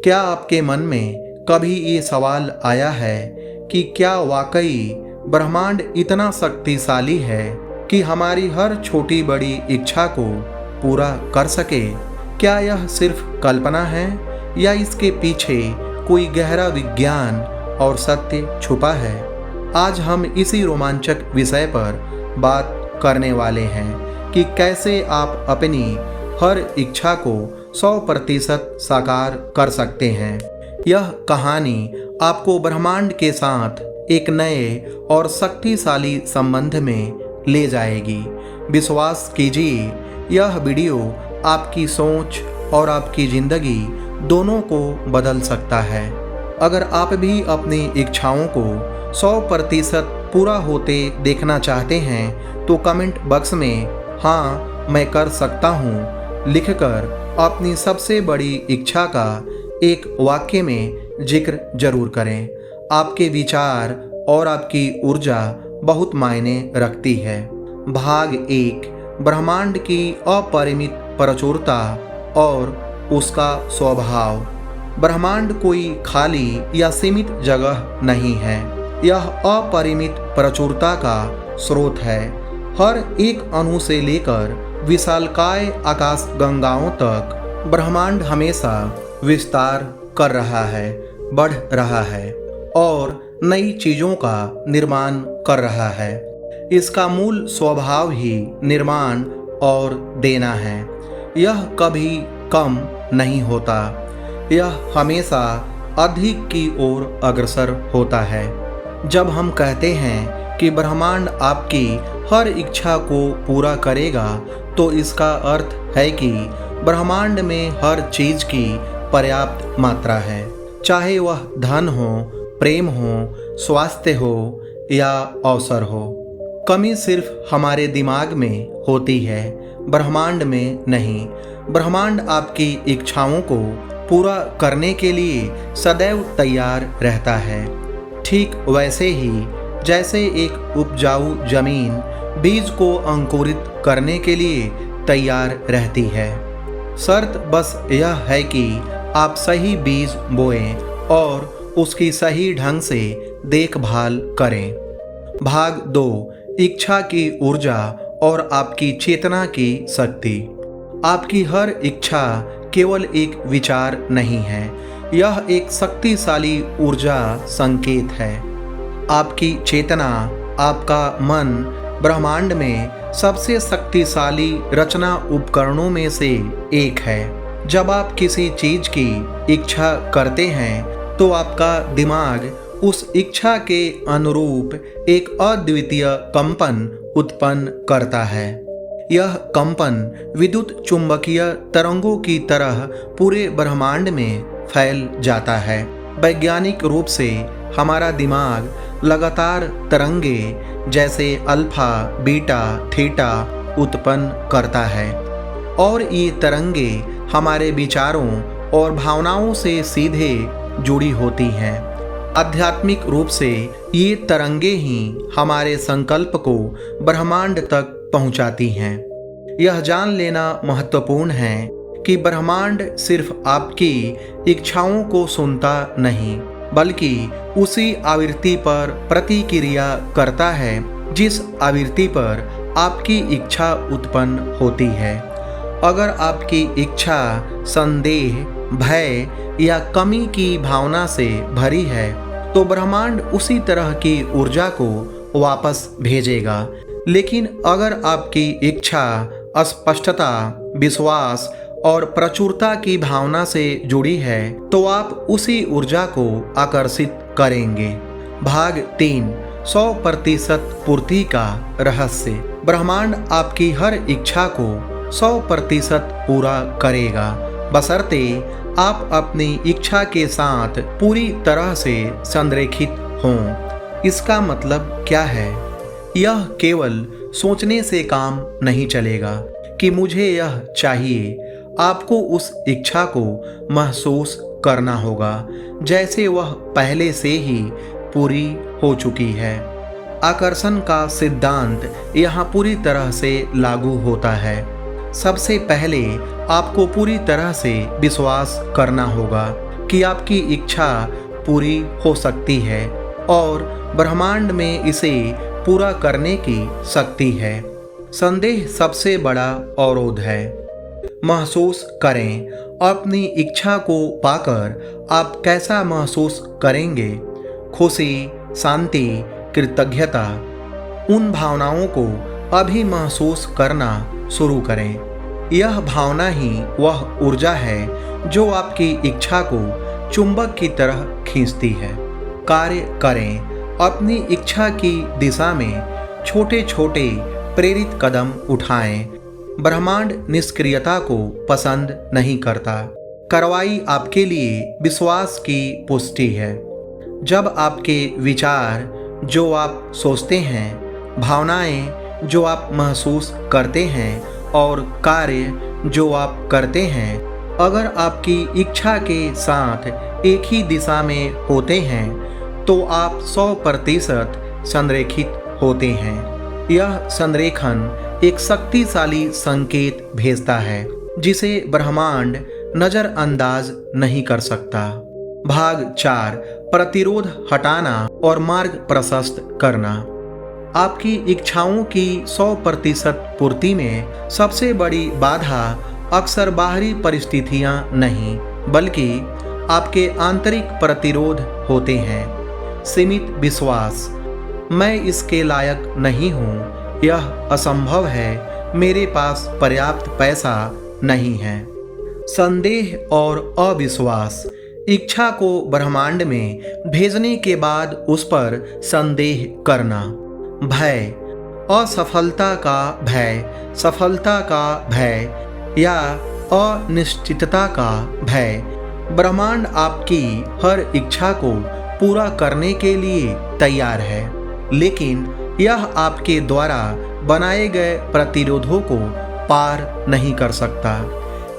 क्या आपके मन में कभी ये सवाल आया है कि क्या वाकई ब्रह्मांड इतना शक्तिशाली है कि हमारी हर छोटी बड़ी इच्छा को पूरा कर सके? क्या यह सिर्फ कल्पना है या इसके पीछे कोई गहरा विज्ञान और सत्य छुपा है? आज हम इसी रोमांचक विषय पर बात करने वाले हैं कि कैसे आप अपनी हर इच्छा को 100% साकार कर सकते हैं। यह कहानी आपको ब्रह्मांड के साथ एक नए और शक्तिशाली संबंध में ले जाएगी। विश्वास कीजिए, यह वीडियो आपकी सोच और आपकी ज़िंदगी दोनों को बदल सकता है। अगर आप भी अपनी इच्छाओं को 100% पूरा होते देखना चाहते हैं तो कमेंट बॉक्स में हाँ मैं कर सकता हूँ लिखकर अपनी सबसे बड़ी इच्छा का एक वाक्य में जिक्र जरूर करें। आपके विचार और आपकी ऊर्जा बहुत मायने रखती है। भाग 1, ब्रह्मांड की अपरिमित प्रचुरता और उसका स्वभाव। ब्रह्मांड कोई खाली या सीमित जगह नहीं है, यह अपरिमित प्रचुरता का स्रोत है। हर एक अणु से लेकर विशालकाय आकाश गंगाओं तक ब्रह्मांड हमेशा विस्तार कर रहा है, बढ़ रहा है और नई चीज़ों का निर्माण कर रहा है। इसका मूल स्वभाव ही निर्माण और देना है। यह कभी कम नहीं होता, यह हमेशा अधिक की ओर अग्रसर होता है। जब हम कहते हैं कि ब्रह्मांड आपकी हर इच्छा को पूरा करेगा तो इसका अर्थ है कि ब्रह्मांड में हर चीज़ की पर्याप्त मात्रा है, चाहे वह धन हो, प्रेम हो, स्वास्थ्य हो या अवसर हो। कमी सिर्फ हमारे दिमाग में होती है, ब्रह्मांड में नहीं। ब्रह्मांड आपकी इच्छाओं को पूरा करने के लिए सदैव तैयार रहता है। ठीक वैसे ही जैसे एक उपजाऊ जमीन बीज को अंकुरित करने के लिए तैयार रहती है। शर्त बस यह है कि आप सही बीज बोएं और उसकी सही ढंग से देखभाल करें। भाग 2, इच्छा की ऊर्जा और आपकी चेतना की शक्ति। आपकी हर इच्छा केवल एक विचार नहीं है, यह एक शक्तिशाली ऊर्जा संकेत है। आपकी चेतना, आपका मन ब्रह्मांड में सबसे शक्तिशाली रचना उपकरणों में से एक है। जब आप किसी चीज की इच्छा करते हैं तो आपका दिमाग उस इच्छा के अनुरूप एक अद्वितीय कंपन उत्पन्न करता है। यह कंपन विद्युत चुंबकीय तरंगों की तरह पूरे ब्रह्मांड में फैल जाता है। वैज्ञानिक रूप से हमारा दिमाग लगातार तरंगे जैसे अल्फा, बीटा, थीटा उत्पन्न करता है और ये तरंगे हमारे विचारों और भावनाओं से सीधे जुड़ी होती हैं। आध्यात्मिक रूप से ये तरंगे ही हमारे संकल्प को ब्रह्मांड तक पहुंचाती हैं। यह जान लेना महत्वपूर्ण है कि ब्रह्मांड सिर्फ आपकी इच्छाओं को सुनता नहीं बल्कि उसी आवृत्ति पर प्रतिक्रिया करता है जिस आवृत्ति पर आपकी इच्छा उत्पन्न होती है। अगर आपकी इच्छा संदेह, भय या कमी की भावना से भरी है तो ब्रह्मांड उसी तरह की ऊर्जा को वापस भेजेगा। लेकिन अगर आपकी इच्छा अस्पष्टता, विश्वास और प्रचुरता की भावना से जुड़ी है तो आप उसी ऊर्जा को आकर्षित करेंगे। भाग 3, 100% पूर्ति का रहस्य। ब्रह्मांड आपकी हर इच्छा को 100% पूरा करेगा, बशर्ते आप अपनी इच्छा के साथ पूरी तरह से संरेखित हों। इसका मतलब क्या है? यह केवल सोचने से काम नहीं चलेगा कि मुझे यह चाहिए। आपको उस इच्छा को महसूस करना होगा जैसे वह पहले से ही पूरी हो चुकी है। आकर्षण का सिद्धांत यहाँ पूरी तरह से लागू होता है। सबसे पहले आपको पूरी तरह से विश्वास करना होगा कि आपकी इच्छा पूरी हो सकती है और ब्रह्मांड में इसे पूरा करने की शक्ति है। संदेह सबसे बड़ा अवरोध है। महसूस करें, अपनी इच्छा को पाकर आप कैसा महसूस करेंगे। खुशी, शांति, कृतज्ञता, उन भावनाओं को अभी महसूस करना शुरू करें। यह भावना ही वह ऊर्जा है जो आपकी इच्छा को चुंबक की तरह खींचती है। कार्य करें, अपनी इच्छा की दिशा में छोटे छोटे प्रेरित कदम उठाएं। ब्रह्मांड निष्क्रियता को पसंद नहीं करता। कार्रवाई आपके लिए विश्वास की पुष्टि है। जब आपके विचार, जो आप सोचते हैं, भावनाएं, जो आप महसूस करते हैं, और कार्य, जो आप करते हैं, अगर आपकी इच्छा के साथ एक ही दिशा में होते हैं तो आप 100% संरेखित होते हैं। यह संरेखन एक शक्तिशाली संकेत भेजता है जिसे ब्रह्मांड नजरअंदाज नहीं कर सकता। भाग 4, प्रतिरोध हटाना और मार्ग प्रशस्त करना। आपकी इच्छाओं की 100% पूर्ति में सबसे बड़ी बाधा अक्सर बाहरी परिस्थितियां नहीं, बल्कि आपके आंतरिक प्रतिरोध होते हैं। सीमित विश्वास, मैं इसके लायक नहीं हूँ, यह असंभव है, मेरे पास पर्याप्त पैसा नहीं है। संदेह और अविश्वास, इच्छा को ब्रह्मांड में भेजने के बाद उस पर संदेह करना। भय, असफलता का भय, सफलता का भय या अनिश्चितता का भय। ब्रह्मांड आपकी हर इच्छा को पूरा करने के लिए तैयार है, लेकिन यह आपके द्वारा बनाए गए प्रतिरोधों को पार नहीं कर सकता।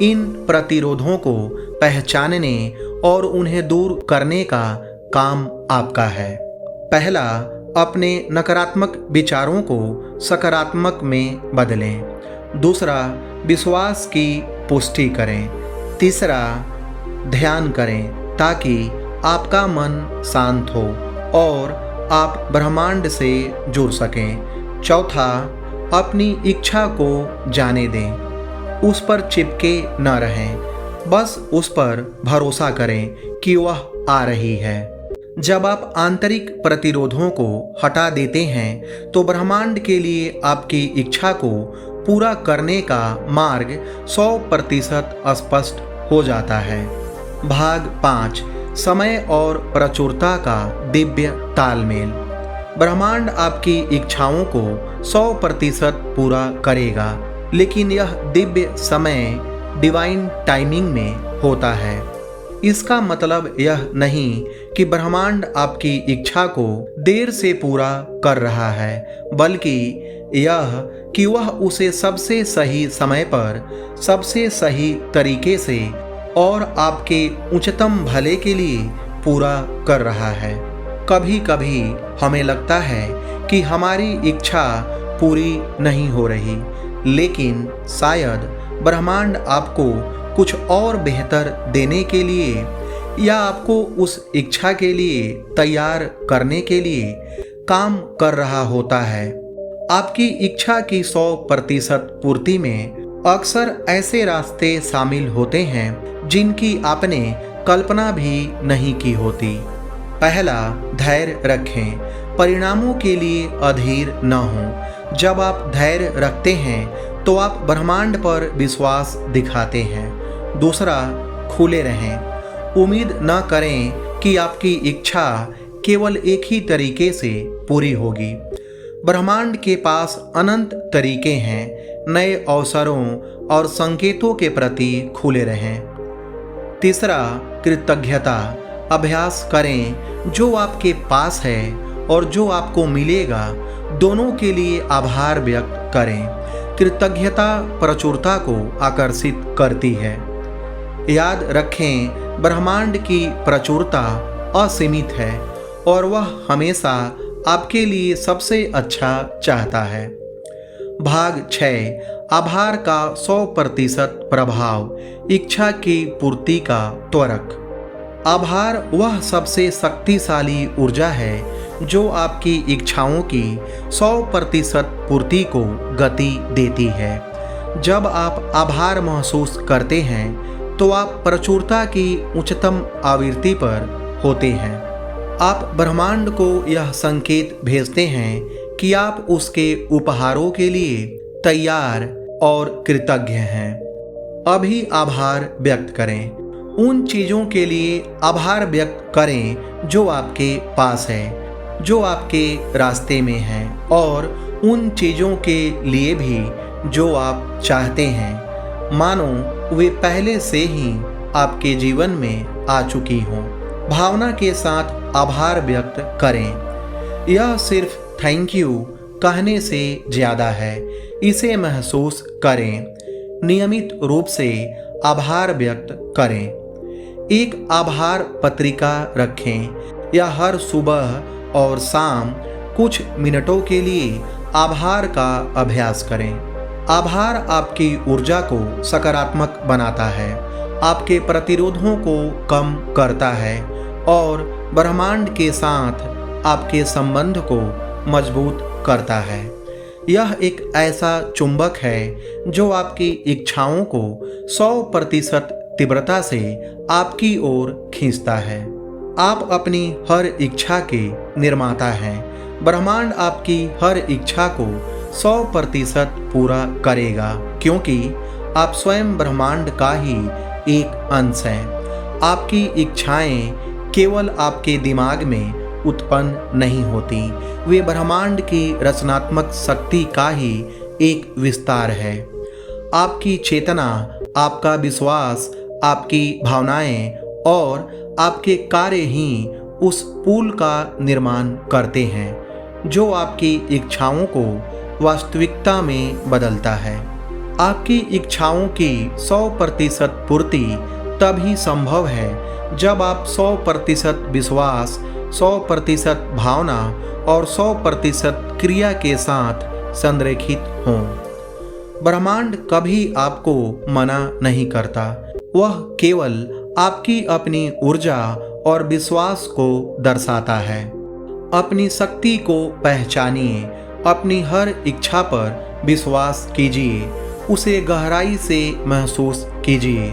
इन प्रतिरोधों को पहचानने और उन्हें दूर करने का काम आपका है। पहला, अपने नकारात्मक विचारों को सकारात्मक में बदलें। दूसरा, विश्वास की पुष्टि करें। तीसरा, ध्यान करें ताकि आपका मन शांत हो और आप ब्रह्मांड से जुड़ सकें। चौथा, अपनी इच्छा को जाने दें, उस पर चिपके न रहें, बस उस पर भरोसा करें कि वह आ रही है। जब आप आंतरिक प्रतिरोधों को हटा देते हैं तो ब्रह्मांड के लिए आपकी इच्छा को पूरा करने का मार्ग 100% स्पष्ट हो जाता है। भाग 5, समय और प्रचुरता का दिव्य तालमेल। ब्रह्मांड आपकी इच्छाओं को 100% पूरा करेगा, लेकिन यह दिव्य समय डिवाइन टाइमिंग में होता है। इसका मतलब यह नहीं कि ब्रह्मांड आपकी इच्छा को देर से पूरा कर रहा है, बल्कि यह कि वह उसे सबसे सही समय पर, सबसे सही तरीके से और आपके उच्चतम भले के लिए पूरा कर रहा है। कभी कभी हमें लगता है कि हमारी इच्छा पूरी नहीं हो रही, लेकिन शायद ब्रह्मांड आपको कुछ और बेहतर देने के लिए या आपको उस इच्छा के लिए तैयार करने के लिए काम कर रहा होता है। आपकी इच्छा की 100% पूर्ति में अक्सर ऐसे रास्ते शामिल होते हैं जिनकी आपने कल्पना भी नहीं की होती। पहला, धैर्य रखें, परिणामों के लिए अधीर न हों। जब आप धैर्य रखते हैं तो आप ब्रह्मांड पर विश्वास दिखाते हैं। दूसरा, खुले रहें, उम्मीद न करें कि आपकी इच्छा केवल एक ही तरीके से पूरी होगी। ब्रह्मांड के पास अनंत तरीके हैं। नए अवसरों और संकेतों के प्रति खुले रहें। तीसरा, कृतज्ञता, अभ्यास करें, जो आपके पास है और जो आपको मिलेगा, दोनों के लिए आभार व्यक्त करें। कृतज्ञता प्रचुरता को आकर्षित करती है। याद रखें, ब्रह्मांड की प्रचुरता असीमित है और वह हमेशा आपके लिए सबसे अच्छा चाहता है। भाग 6, आभार का 100% प्रभाव, इच्छा की पूर्ति का त्वरक। आभार वह सबसे शक्तिशाली ऊर्जा है जो आपकी इच्छाओं की 100% पूर्ति को गति देती है। जब आप आभार महसूस करते हैं तो आप प्रचुरता की उच्चतम आवृत्ति पर होते हैं। आप ब्रह्मांड को यह संकेत भेजते हैं कि आप उसके उपहारों के लिए तैयार और कृतज्ञ हैं। अभी आभार व्यक्त करें। उन चीज़ों के लिए आभार व्यक्त करें जो आपके पास है, जो आपके रास्ते में हैं, और उन चीज़ों के लिए भी जो आप चाहते हैं, मानो वे पहले से ही आपके जीवन में आ चुकी हों। भावना के साथ आभार व्यक्त करें। यह सिर्फ थैंक यू कहने से ज़्यादा है। इसे महसूस करें। नियमित रूप से आभार व्यक्त करें। एक आभार पत्रिका रखें या हर सुबह और शाम कुछ मिनटों के लिए आभार का अभ्यास करें। आभार आपकी ऊर्जा को सकारात्मक बनाता है, आपके प्रतिरोधों को कम करता है और ब्रह्मांड के साथ आपके संबंध को मजबूत करता है। यह एक ऐसा चुंबक है जो आपकी इच्छाओं को 100% तीव्रता से आपकी ओर खींचता है। आप अपनी हर इच्छा के निर्माता हैं। ब्रह्मांड आपकी हर इच्छा को 100% पूरा करेगा, क्योंकि आप स्वयं ब्रह्मांड का ही एक अंश हैं। आपकी इच्छाएं केवल आपके दिमाग में उत्पन्न नहीं होती, वे ब्रह्मांड की रचनात्मक शक्ति का ही एक विस्तार है। आपकी चेतना, आपका विश्वास, आपकी भावनाएं और आपके कार्य ही उस पुल का निर्माण करते हैं जो आपकी इच्छाओं को वास्तविकता में बदलता है। आपकी इच्छाओं की 100% पूर्ति तभी संभव है जब आप 100% विश्वास, 100% भावना और 100% क्रिया के साथ संरेखित हों। ब्रह्मांड कभी आपको मना नहीं करता, वह केवल आपकी अपनी ऊर्जा और विश्वास को दर्शाता है। अपनी शक्ति को पहचानिए, अपनी हर इच्छा पर विश्वास कीजिए, उसे गहराई से महसूस कीजिए,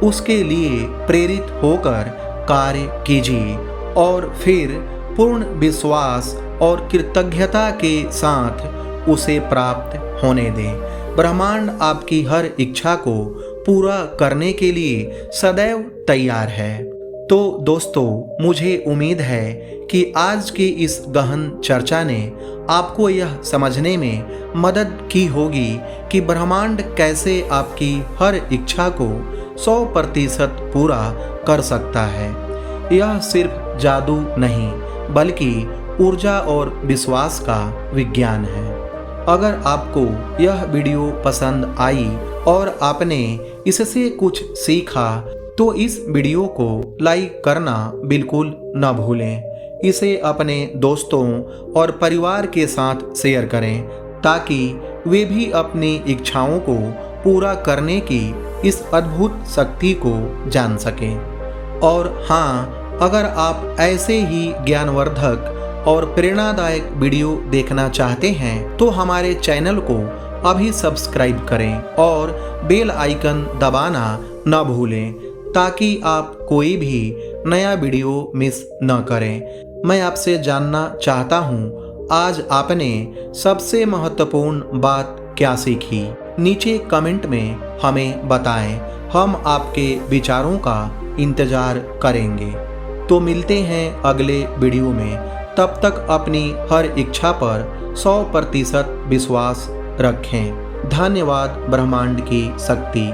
उसके लिए प्रेरित होकर कार्य कीजिए और फिर पूर्ण विश्वास और कृतज्ञता के साथ उसे प्राप्त होने दें। ब्रह्मांड आपकी हर इच्छा को पूरा करने के लिए सदैव तैयार है। तो दोस्तों, मुझे उम्मीद है कि आज की इस गहन चर्चा ने आपको यह समझने में मदद की होगी कि ब्रह्मांड कैसे आपकी हर इच्छा को 100% पूरा कर सकता है। यह सिर्फ जादू नहीं, बल्कि ऊर्जा और विश्वास का विज्ञान है। अगर आपको यह वीडियो पसंद आई और आपने इससे कुछ सीखा तो इस वीडियो को लाइक करना बिल्कुल न भूलें। इसे अपने दोस्तों और परिवार के साथ शेयर करें ताकि वे भी अपनी इच्छाओं को पूरा करने की इस अद्भुत शक्ति को जान सकें। और हाँ, अगर आप ऐसे ही ज्ञानवर्धक और प्रेरणादायक वीडियो देखना चाहते हैं तो हमारे चैनल को अभी सब्सक्राइब करें और बेल आइकन दबाना न भूलें ताकि आप कोई भी नया वीडियो मिस न करें। मैं आपसे जानना चाहता हूँ, आज आपने सबसे महत्वपूर्ण बात क्या सीखी? नीचे कमेंट में हमें बताएं। हम आपके विचारों का इंतजार करेंगे। तो मिलते हैं अगले वीडियो में। तब तक अपनी हर इच्छा पर 100% विश्वास रखें। धन्यवाद ब्रह्मांड की शक्ति।